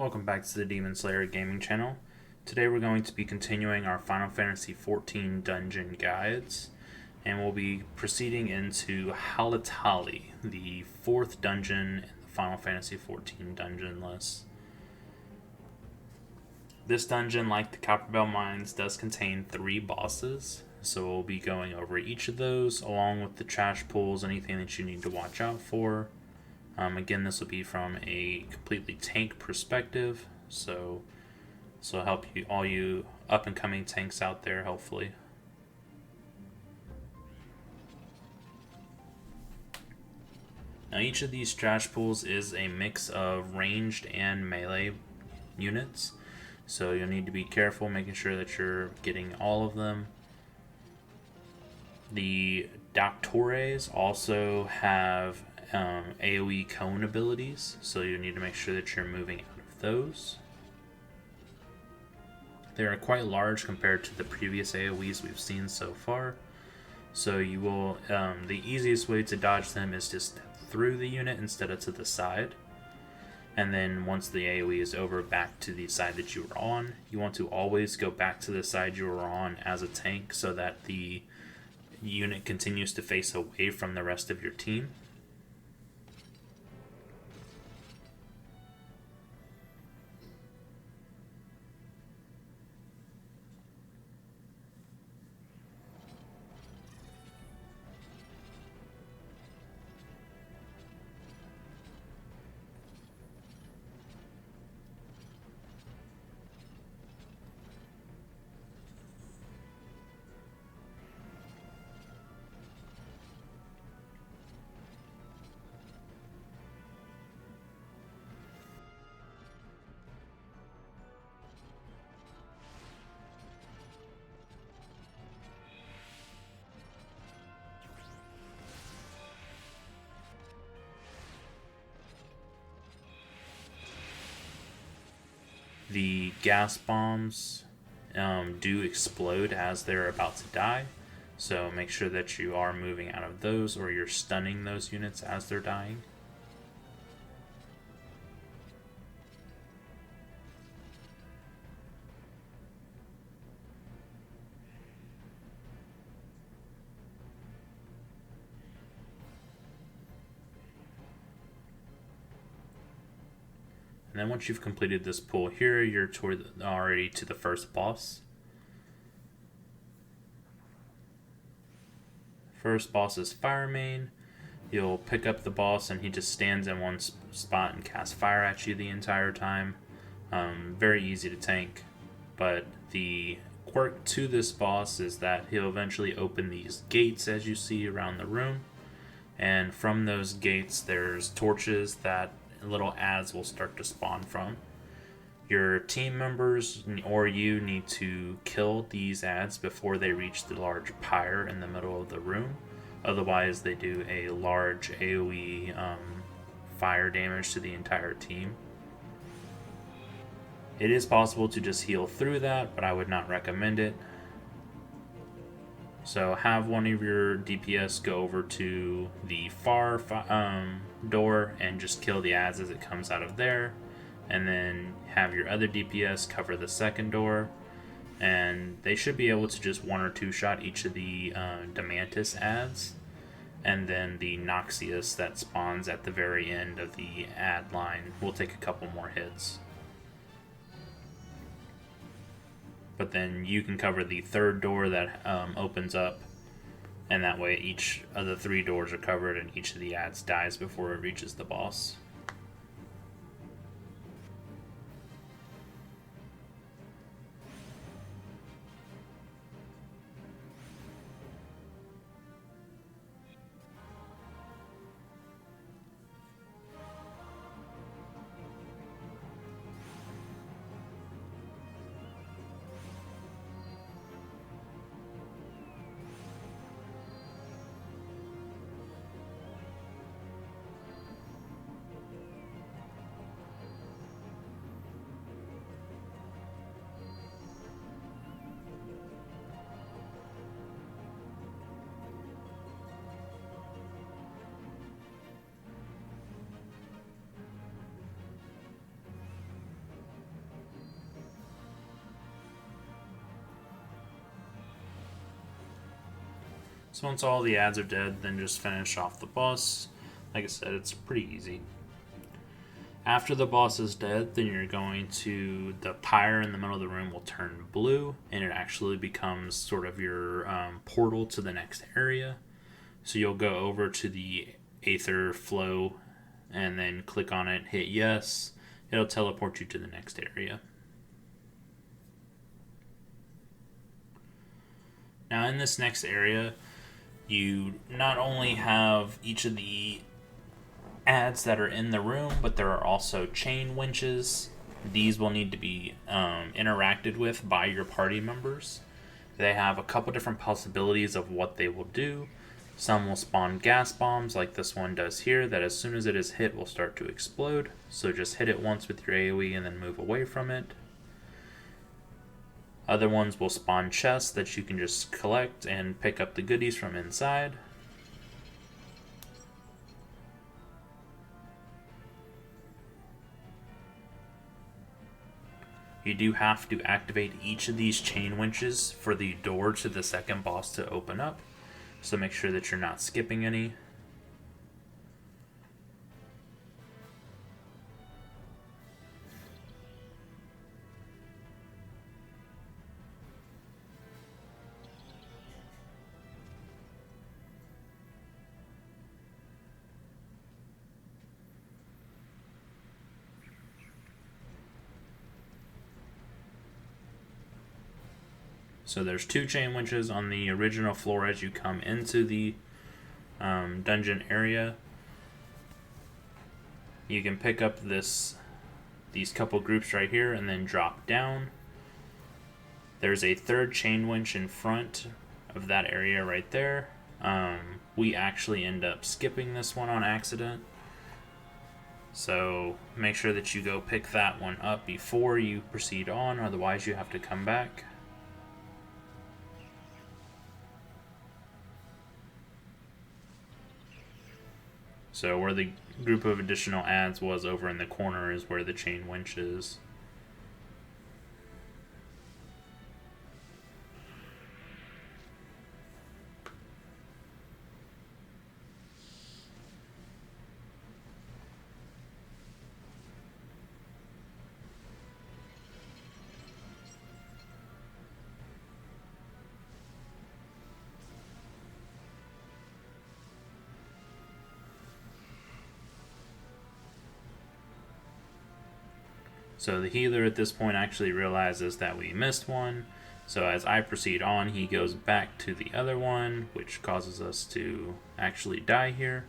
Welcome back to the Demon Slayer Gaming channel. Today we're going to be continuing our Final Fantasy XIV dungeon guides, and we'll be proceeding into Halatali, the fourth dungeon in the Final Fantasy XIV dungeon list. This dungeon, like the Copperbell Mines, does contain 3 bosses, so we'll be going over each of those, along with the trash pools, anything that you need to watch out for. Again, this will be from a completely tank perspective, so help you, all you up and coming tanks out there, hopefully. Now, each of these trash pools is a mix of ranged and melee units, so you'll need to be careful making sure that you're getting all of them. The Doctores also have AoE cone abilities, so you need to make sure that you're moving out of those. They are quite large compared to the previous AoEs we've seen so far, so you will the easiest way to dodge them is just through the unit instead of to the side, and then once the AoE is over, back to the side that you were on. You want to always go back to the side you were on as a tank so that the unit continues to face away from the rest of your team. The gas bombs do explode as they're about to die, so make sure that you are moving out of those or you're stunning those units as they're dying. And then once you've completed this pull here, you're already to the first boss. First boss is Fire Main. You'll pick up the boss and he just stands in one spot and casts fire at you the entire time. Very easy to tank, but the quirk to this boss is that he'll eventually open these gates as you see around the room, and from those gates there's torches that little ads will start to spawn from. Your team members or you need to kill these ads before they reach the large pyre in the middle of the room. Otherwise, they do a large AoE fire damage to the entire team. It is possible to just heal through that, but I would not recommend it. So have one of your DPS go over to the far door and just kill the ads as it comes out of there. And then have your other DPS cover the second door. And they should be able to just 1 or 2 shot each of the Demantis ads. And then the Noxious that spawns at the very end of the ad line will take a couple more hits. But then you can cover the third door that opens up, and that way each of the 3 doors are covered and each of the ads dies before it reaches the boss. So once all the ads are dead, then just finish off the boss. Like I said, it's pretty easy. After the boss is dead, then you're going to, the tire in the middle of the room will turn blue, and it actually becomes sort of your portal to the next area. So you'll go over to the Aether Flow and then click on it, hit yes. It'll teleport you to the next area. Now in this next area, you not only have each of the ads that are in the room, but there are also chain winches. These will need to be interacted with by your party members. They have a couple different possibilities of what they will do. Some will spawn gas bombs like this one does here, that as soon as it is hit will start to explode. So just hit it once with your AoE and then move away from it. Other ones will spawn chests that you can just collect and pick up the goodies from inside. You do have to activate each of these chain winches for the door to the second boss to open up. So make sure that you're not skipping any. So there's 2 chain winches on the original floor as you come into the dungeon area. You can pick up these couple groups right here and then drop down. There's a 3rd chain winch in front of that area right there. We actually end up skipping this one on accident. So make sure that you go pick that one up before you proceed on, otherwise you have to come back. So where the group of additional ads was over in the corner is where the chain winch is. So the healer at this point actually realizes that we missed one. So as I proceed on, he goes back to the other one, which causes us to actually die here.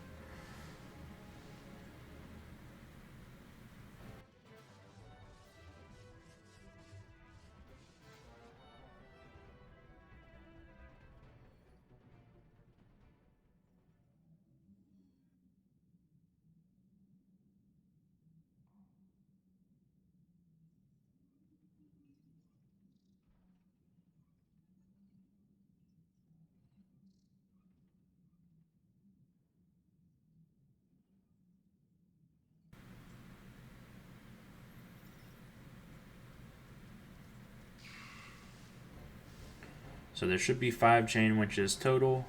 So there should be 5 chain winches total.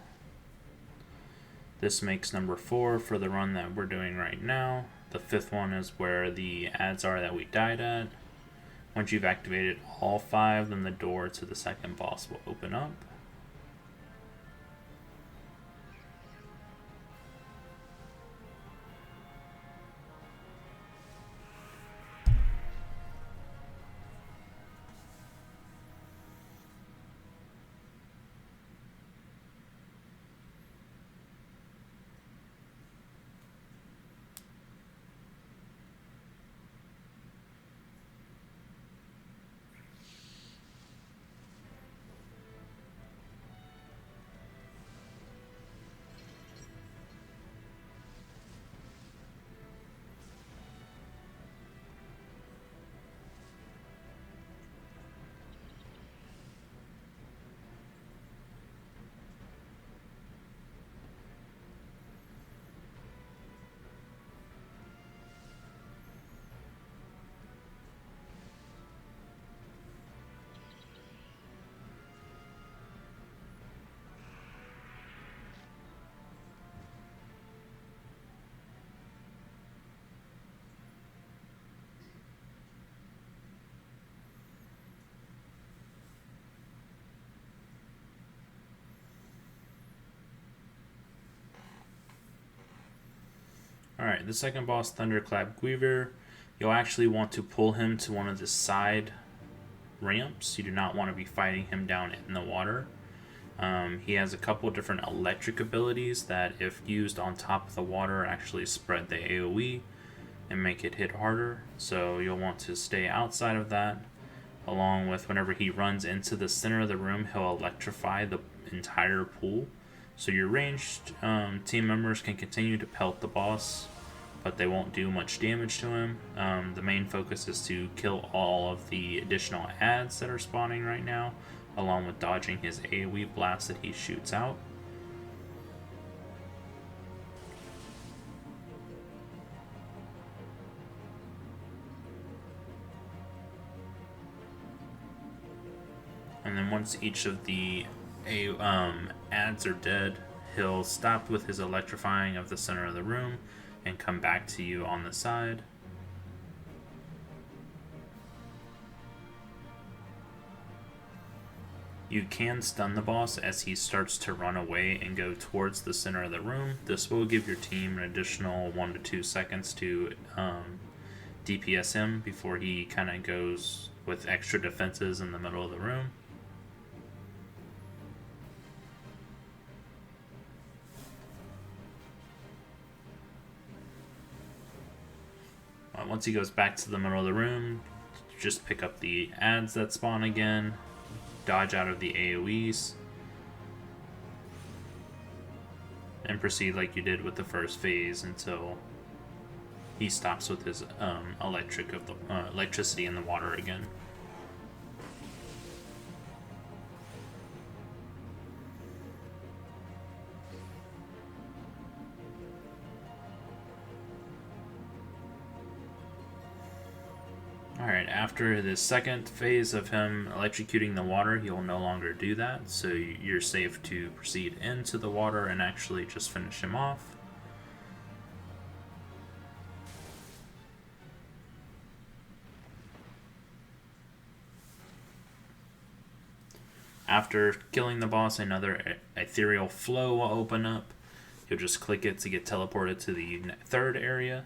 This makes number 4 for the run that we're doing right now. The 5th one is where the ads are that we died at. Once you've activated all 5, then the door to the second boss will open up. Alright, the second boss, Thunderclap Guiver, you'll actually want to pull him to one of the side ramps. You do not want to be fighting him down in the water. He has a couple different electric abilities that, if used on top of the water, actually spread the AoE and make it hit harder. So you'll want to stay outside of that. Along with whenever he runs into the center of the room, he'll electrify the entire pool. So your ranged team members can continue to pelt the boss, but they won't do much damage to him. The main focus is to kill all of the additional adds that are spawning right now, along with dodging his AoE blast that he shoots out. And then once each of the adds are dead, he'll stop with his electrifying of the center of the room and come back to you on the side. You can stun the boss as he starts to run away and go towards the center of the room. This will give your team an additional 1 to 2 seconds to DPS him before he kind of goes with extra defenses in the middle of the room. Once he goes back to the middle of the room, just pick up the adds that spawn again, dodge out of the AoEs, and proceed like you did with the first phase until he stops with his electricity in the water again. Alright, after the second phase of him electrocuting the water, he'll no longer do that, so you're safe to proceed into the water and actually just finish him off. After killing the boss, another ethereal flow will open up. You'll just click it to get teleported to the third area.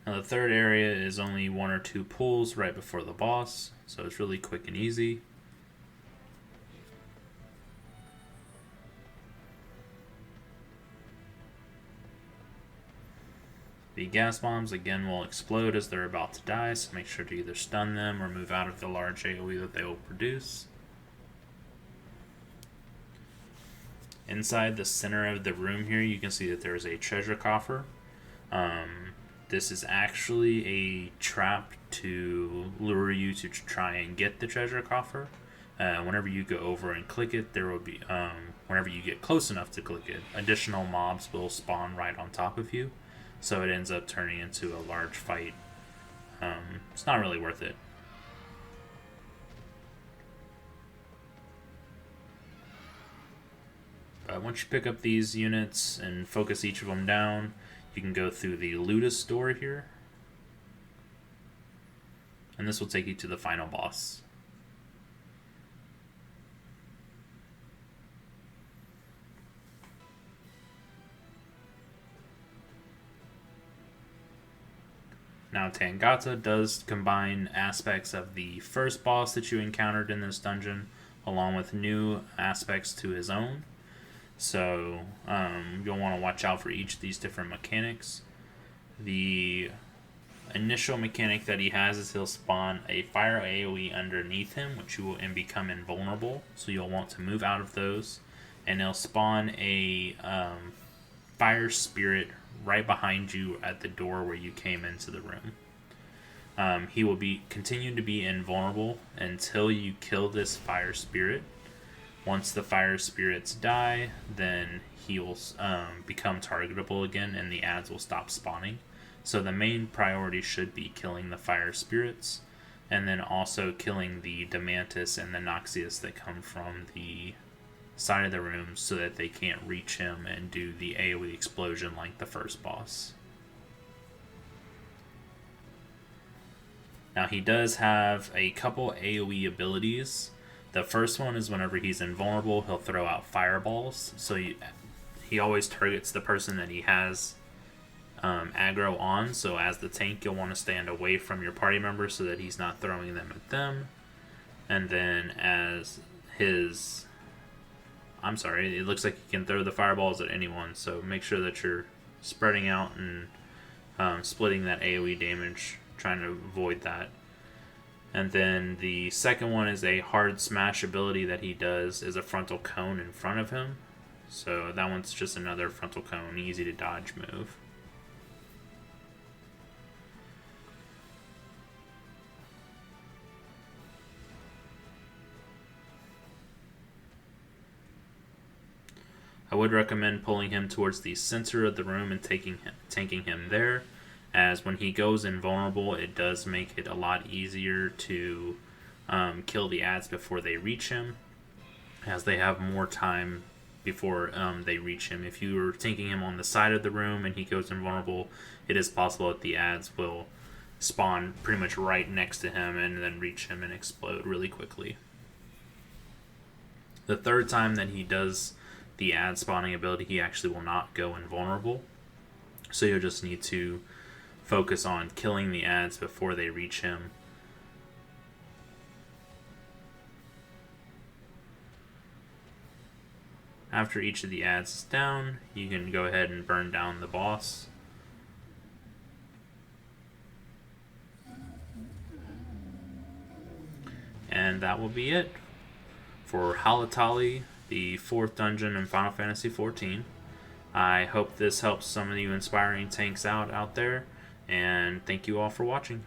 Now the third area is only 1 or 2 pulls right before the boss, so it's really quick and easy. The gas bombs again will explode as they're about to die, so make sure to either stun them or move out of the large AoE that they will produce. Inside the center of the room here, you can see that there is a treasure coffer. This is actually a trap to lure you to try and get the treasure coffer. Whenever you go over and click it, there will be, whenever you get close enough to click it, additional mobs will spawn right on top of you. So it ends up turning into a large fight. It's not really worth it. But once you pick up these units and focus each of them down, you can go through the Ludus door here. And this will take you to the final boss. Now Tangata does combine aspects of the first boss that you encountered in this dungeon, along with new aspects to his own. So you'll want to watch out for each of these different mechanics. The initial mechanic that he has is he'll spawn a fire AoE underneath him, which you will become invulnerable. So you'll want to move out of those, and he'll spawn a fire spirit right behind you at the door where you came into the room. He will continue to be invulnerable until you kill this fire spirit. Once the fire spirits die, then he will become targetable again and the adds will stop spawning. So the main priority should be killing the fire spirits, and then also killing the Demantis and the Noxious that come from the side of the room so that they can't reach him and do the AoE explosion like the first boss. Now he does have a couple AoE abilities. The first one is whenever he's invulnerable, he'll throw out fireballs. So he always targets the person that he has aggro on. So as the tank, you'll want to stand away from your party members so that he's not throwing them at them. And then as his... I'm sorry, it looks like he can throw the fireballs at anyone, so make sure that you're spreading out and splitting that AoE damage, trying to avoid that. And then the second one is a hard smash ability that he does is a frontal cone in front of him. So that one's just another frontal cone, easy to dodge move. I would recommend pulling him towards the center of the room and tanking him there, as when he goes invulnerable, it does make it a lot easier to kill the ads before they reach him, as they have more time before they reach him. If you are tanking him on the side of the room and he goes invulnerable, it is possible that the ads will spawn pretty much right next to him and then reach him and explode really quickly. The third time that he does the ad spawning ability, he actually will not go invulnerable. So you'll just need to focus on killing the ads before they reach him. After each of the ads is down, you can go ahead and burn down the boss. And that will be it for Halatali, the 4th dungeon in Final Fantasy XIV. I hope this helps some of you inspiring tanks out there, and thank you all for watching.